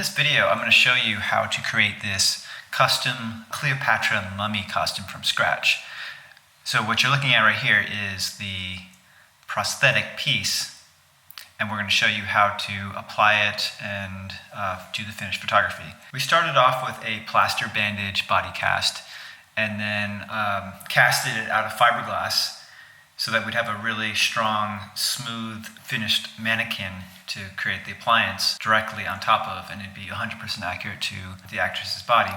this video, I'm going to show you how to create this custom Cleopatra mummy costume from scratch. So what you're looking at right here is the prosthetic piece, and we're going to show you how to apply it and do the finished photography. We started off with a plaster bandage body cast, and then casted it out of fiberglass so that we'd have a really strong, smooth, finished mannequin to create the appliance directly on top of, and it'd be 100% accurate to the actress's body.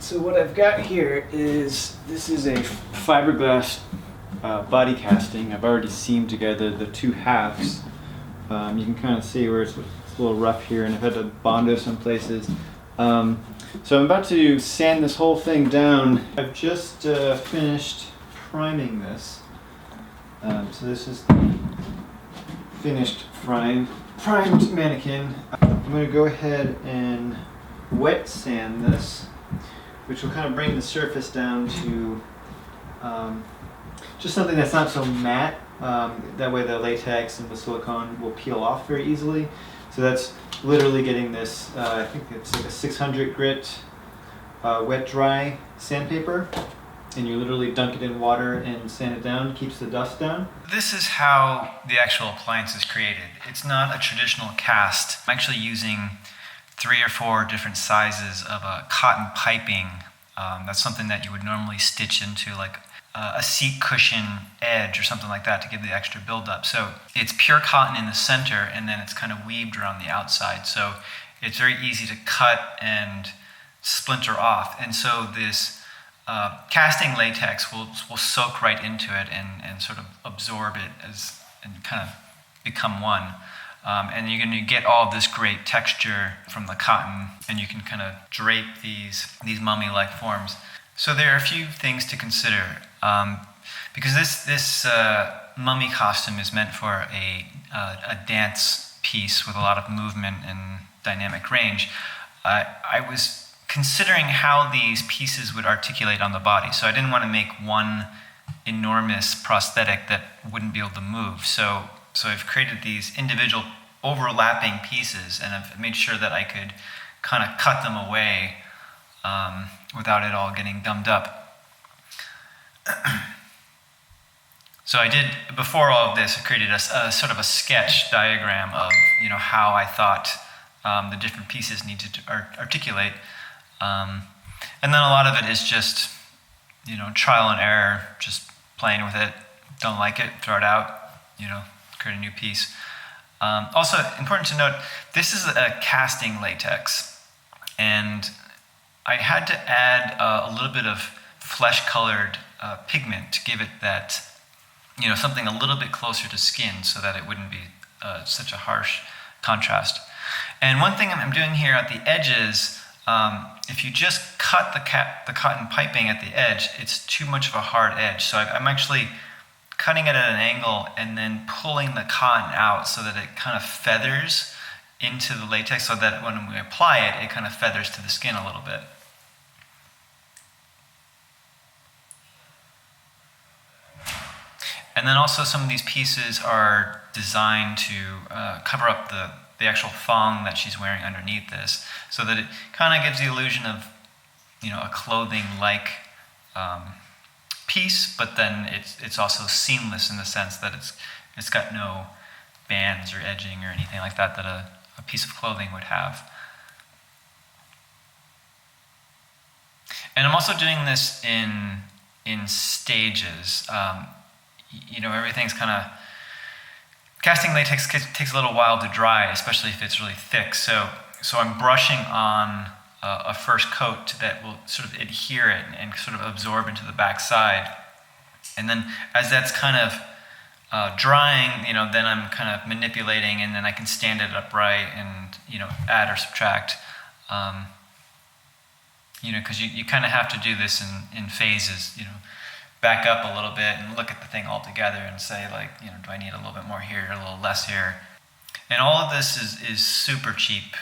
So what I've got here is, this is a fiberglass body casting. I've already seamed together the two halves. You can kind of see where it's a little rough here, and I've had to bondo some places. So I'm about to sand this whole thing down. I've just finished priming this. So this is the finished primed mannequin. I'm going to go ahead and wet sand this, which will kind of bring the surface down to just something that's not so matte. That way the latex and the silicone will peel off very easily. So that's literally getting this, I think it's like a 600 grit wet dry sandpaper. And you literally dunk it in water and sand it down, keeps the dust down. This is how the actual appliance is created. It's not a traditional cast. I'm actually using 3 or 4 different sizes of a cotton piping. That's something that you would normally stitch into like a seat cushion edge or something like that to give the extra buildup. So it's pure cotton in the center, and then it's kind of weaved around the outside. So it's very easy to cut and splinter off. And so this casting latex will soak right into it and sort of absorb it and kind of become one. And you're going to get all this great texture from the cotton, and you can kind of drape these mummy-like forms. So there are a few things to consider. Because this mummy costume is meant for a dance piece with a lot of movement and dynamic range. I was considering how these pieces would articulate on the body. So I didn't want to make one enormous prosthetic that wouldn't be able to move. So I've created these individual overlapping pieces, and I've made sure that I could kind of cut them away without it all getting gummed up. So I did, before all of this, I created a sort of a sketch diagram of how I thought the different pieces needed to articulate. And then a lot of it is just, trial and error, just playing with it. Don't like it, throw it out, create a new piece. Also, important to note, this is a casting latex, and I had to add a little bit of flesh-colored pigment to give it that, something a little bit closer to skin so that it wouldn't be such a harsh contrast. And one thing I'm doing here at the edges, if you just cut the cotton piping at the edge, it's too much of a hard edge. So I'm actually cutting it at an angle and then pulling the cotton out so that it kind of feathers into the latex, so that when we apply it, it kind of feathers to the skin a little bit. And then also some of these pieces are designed to cover up the actual thong that she's wearing underneath this, so that it kind of gives the illusion of, a clothing-like piece, but then it's also seamless in the sense that it's got no bands or edging or anything like that a piece of clothing would have. And I'm also doing this in stages. Everything's kind of, casting latex takes a little while to dry, especially if it's really thick. So I'm brushing on a first coat that will sort of adhere it and sort of absorb into the back side. And then as that's kind of drying, then I'm kind of manipulating, and then I can stand it upright and, add or subtract. Because you kind of have to do this in phases, back up a little bit and look at the thing all together and say, like, do I need a little bit more here, a little less here? And all of this is super cheap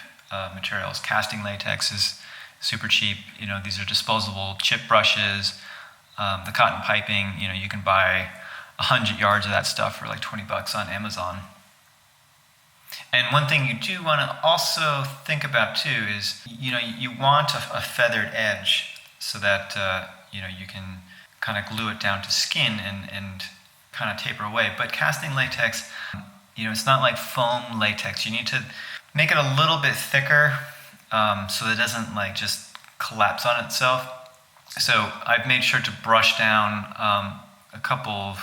materials. Casting latex is super cheap. These are disposable chip brushes. The cotton piping, you can buy 100 yards of that stuff for like $20 on Amazon. And one thing you do want to also think about too is, you want a feathered edge so that, you can kind of glue it down to skin and kind of taper away. But casting latex, it's not like foam latex. You need to make it a little bit thicker so that it doesn't like just collapse on itself. So I've made sure to brush down a couple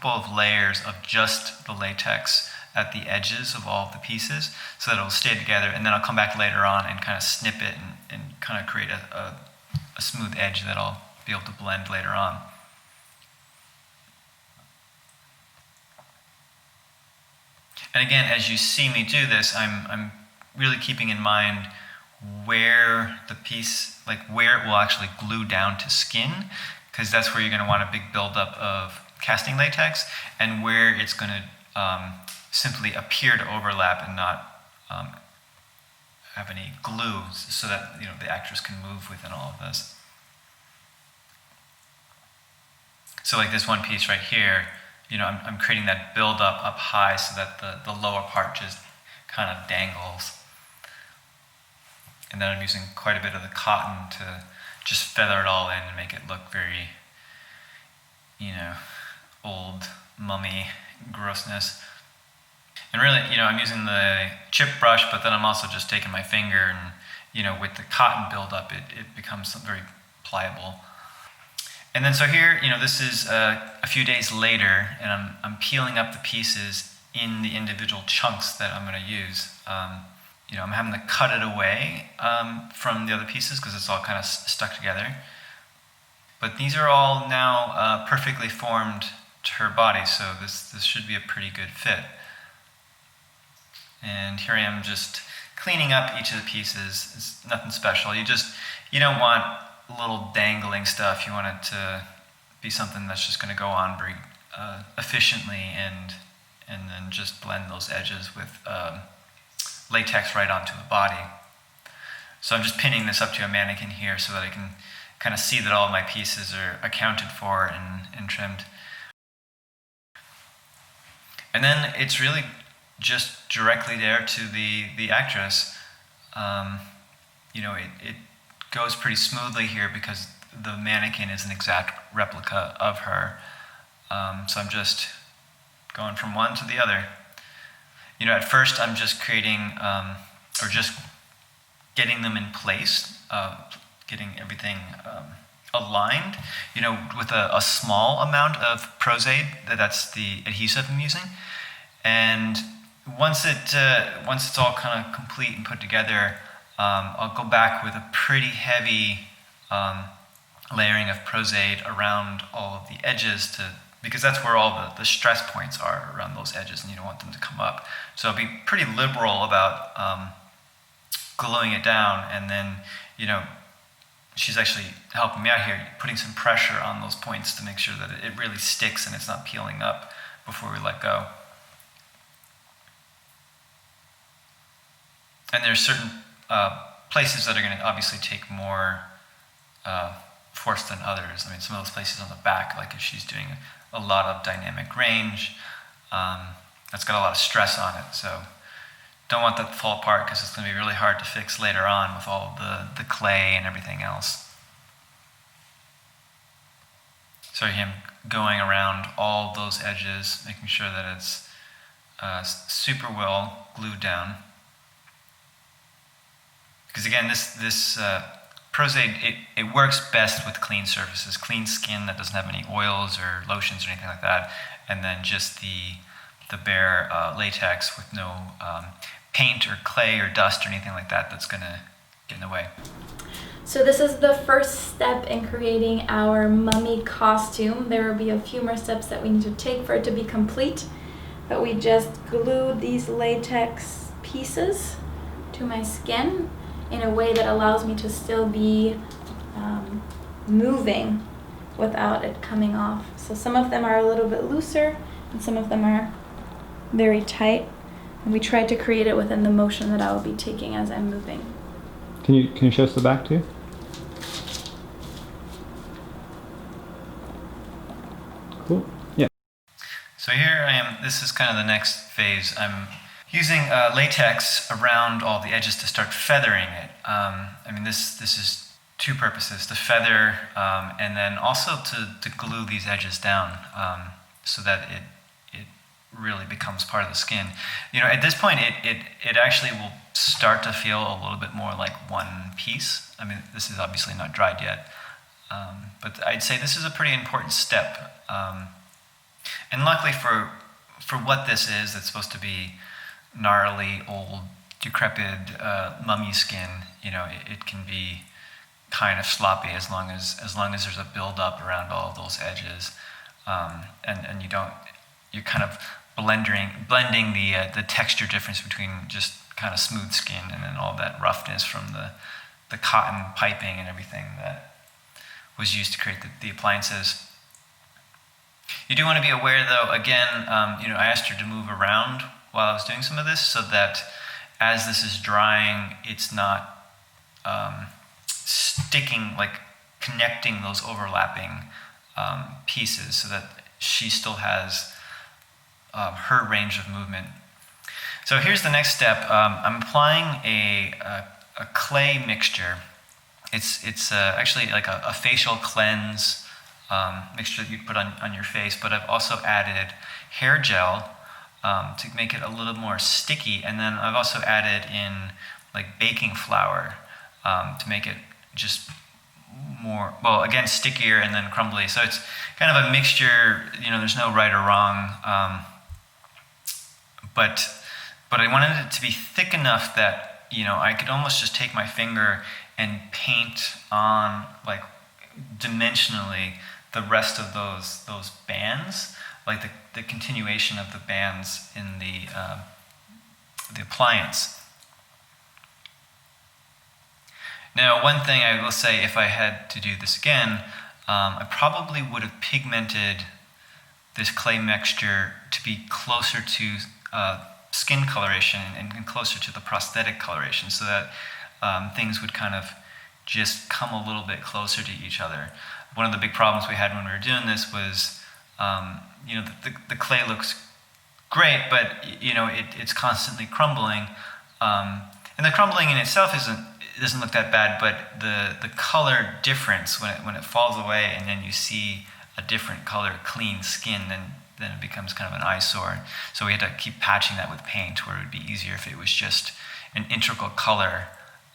of layers of just the latex at the edges of all of the pieces so that it'll stay together, and then I'll come back later on and kind of snip it and kind of create a smooth edge that I'll be able to blend later on. And again, as you see me do this, I'm really keeping in mind where the piece, like where it will actually glue down to skin, because that's where you're going to want a big buildup of casting latex, and where it's going to simply appear to overlap and not have any glue, so that the actress can move within all of this. So like this one piece right here, I'm creating that buildup up high so that the lower part just kind of dangles. And then I'm using quite a bit of the cotton to just feather it all in and make it look very, old mummy grossness. And really, I'm using the chip brush, but then I'm also just taking my finger and, with the cotton buildup, it becomes very pliable. And then so here, this is a few days later, and I'm peeling up the pieces in the individual chunks that I'm going to use. I'm having to cut it away from the other pieces because it's all kind of stuck together. But these are all now perfectly formed to her body, so this should be a pretty good fit. And here I am just cleaning up each of the pieces. It's nothing special. You don't want little dangling stuff. You want it to be something that's just going to go on very efficiently, and then just blend those edges with latex right onto the body. So I'm just pinning this up to a mannequin here so that I can kind of see that all of my pieces are accounted for and trimmed. And then it's really just directly there to the actress. It goes pretty smoothly here because the mannequin is an exact replica of her. So I'm just going from one to the other. At first I'm just creating, or just getting them in place, getting everything aligned, with a small amount of PROS-AIDE, that's the adhesive I'm using. And once it's all kind of complete and put together, I'll go back with a pretty heavy layering of PROS-AIDE around all of the edges because that's where all the stress points are, around those edges, and you don't want them to come up. So I'll be pretty liberal about gluing it down, and then, she's actually helping me out here, putting some pressure on those points to make sure that it really sticks and it's not peeling up before we let go. And there's certain places that are going to obviously take more force than others. I mean, some of those places on the back, like if she's doing a lot of dynamic range, that's got a lot of stress on it. So don't want that to fall apart because it's going to be really hard to fix later on with all of the clay and everything else. So him going around all those edges, making sure that it's super well glued down. Because again, this PROS-AIDE, it works best with clean surfaces, clean skin that doesn't have any oils or lotions or anything like that, and then just the bare latex with no paint or clay or dust or anything like that that's going to get in the way. So this is the first step in creating our mummy costume. There will be a few more steps that we need to take for it to be complete, but we just glued these latex pieces to my skin in a way that allows me to still be moving without it coming off. So some of them are a little bit looser and some of them are very tight. And we tried to create it within the motion that I will be taking as I'm moving. Can you show us the back too? Cool. Yeah. So here I am. This is kind of the next phase. I'm using latex around all the edges to start feathering it. I mean, this is two purposes: to feather, and then also to glue these edges down, so that it really becomes part of the skin. You know, at this point, it actually will start to feel a little bit more like one piece. I mean, this is obviously not dried yet, but I'd say this is a pretty important step. And luckily for what this is, it's supposed to be gnarly, old, decrepit mummy skin. You know, it can be kind of sloppy as long as there's a build-up around all of those edges, and you're kind of blending the texture difference between just kind of smooth skin and then all that roughness from the cotton piping and everything that was used to create the appliances. You do want to be aware, though, again, you know, I asked her to move around while I was doing some of this, so that as this is drying, it's not sticking, like connecting those overlapping pieces, so that she still has her range of movement. So here's the next step. I'm applying a clay mixture. It's actually like a facial cleanse mixture that you'd put on your face, but I've also added hair gel to make it a little more sticky, and then I've also added in like baking flour to make it just more, well, again, stickier and then crumbly. So it's kind of a mixture. You know, there's no right or wrong, but I wanted it to be thick enough that, you know, I could almost just take my finger and paint on, like, dimensionally the rest of those bands, like the continuation of the bands in the appliance. Now, one thing I will say, if I had to do this again, I probably would have pigmented this clay mixture to be closer to skin coloration and closer to the prosthetic coloration, so that things would kind of just come a little bit closer to each other. One of the big problems we had when we were doing this was, you know, the clay looks great, but, you know, it's constantly crumbling, and the crumbling in itself doesn't look that bad, but the color difference when it falls away and then you see a different color, clean skin, then it becomes kind of an eyesore. So we had to keep patching that with paint, where it would be easier if it was just an integral color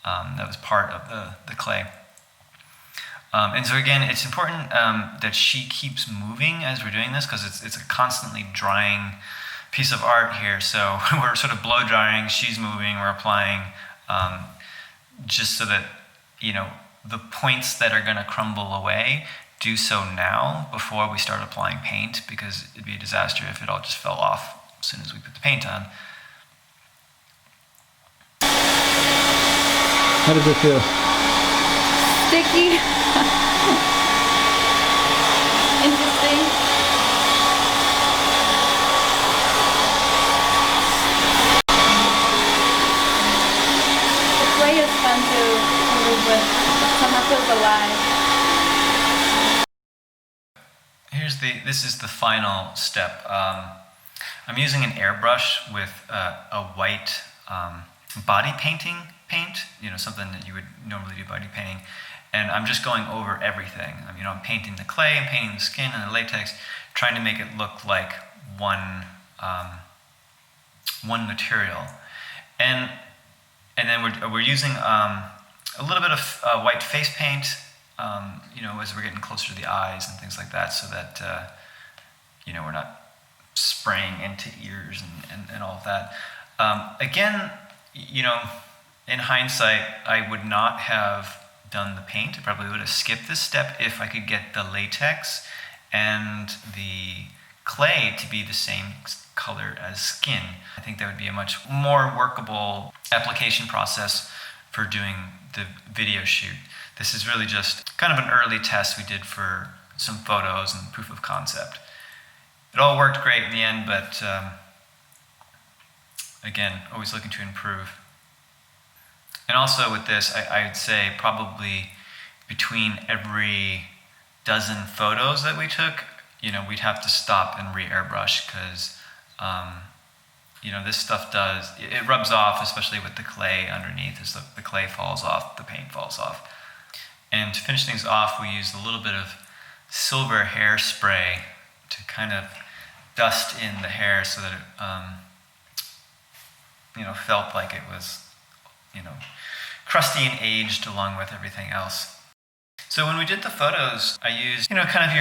that was part of the clay. And so again, it's important that she keeps moving as we're doing this, because it's a constantly drying piece of art here. So we're sort of blow drying, she's moving, we're applying, just so that, you know, the points that are going to crumble away do so now before we start applying paint, because it'd be a disaster if it all just fell off as soon as we put the paint on. How does it feel? Sticky. Interesting. The clay is fun to move with. It somehow feels alive. This is the final step. I'm using an airbrush with a white body painting paint, you know, something that you would normally do body painting, and I'm just going over everything. You know, I'm painting the clay, I'm painting the skin and the latex, trying to make it look like one material, and then we're using a little bit of white face paint, you know, as we're getting closer to the eyes and things like that, so that you know, we're not spraying into ears and all of that. Again, you know, in hindsight, I would not have done the paint. I probably would have skipped this step if I could get the latex and the clay to be the same color as skin. I think that would be a much more workable application process for doing the video shoot. This is really just kind of an early test we did for some photos and proof of concept. It all worked great in the end, but again, always looking to improve. And also with this, I'd say probably between every dozen photos that we took, you know, we'd have to stop and re-airbrush, because this stuff it rubs off, especially with the clay underneath. As the clay falls off, the paint falls off. And to finish things off, we used a little bit of silver hairspray to kind of dust in the hair so that it, felt like it was, crusty and aged along with everything else. So when we did the photos, I used, kind of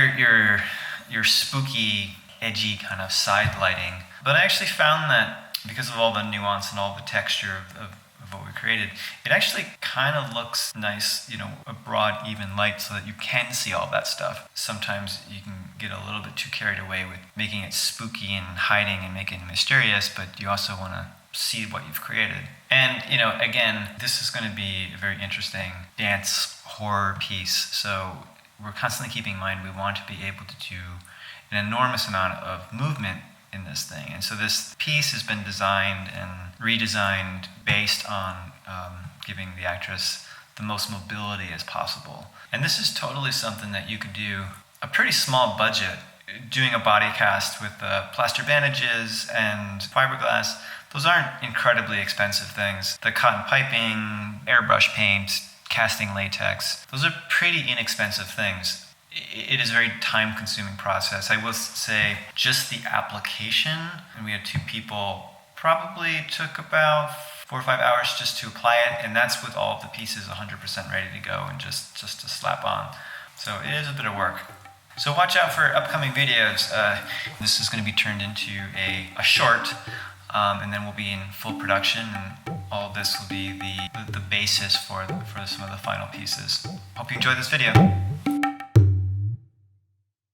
your spooky, edgy kind of side lighting. But I actually found that because of all the nuance and all the texture of what we created, it actually kind of looks nice, a broad, even light so that you can see all that stuff. Sometimes you can get a little bit too carried away with making it spooky and hiding and making it mysterious, but you also want to see what you've created. And, again, this is going to be a very interesting dance horror piece, so we're constantly keeping in mind we want to be able to do an enormous amount of movement in this thing. And so this piece has been designed and redesigned based on giving the actress the most mobility as possible. And this is totally something that you could do a pretty small budget. Doing a body cast with plaster bandages and fiberglass, those aren't incredibly expensive things. The cotton piping, airbrush paint, casting latex, those are pretty inexpensive things. It is a very time-consuming process. I will say just the application, and we had 2 people, probably took about 4 or 5 hours just to apply it, and that's with all of the pieces 100% ready to go and just to slap on. So it is a bit of work. So watch out for upcoming videos. This is going to be turned into a short, and then we'll be in full production, and all of this will be the basis for some of the final pieces. Hope you enjoyed this video.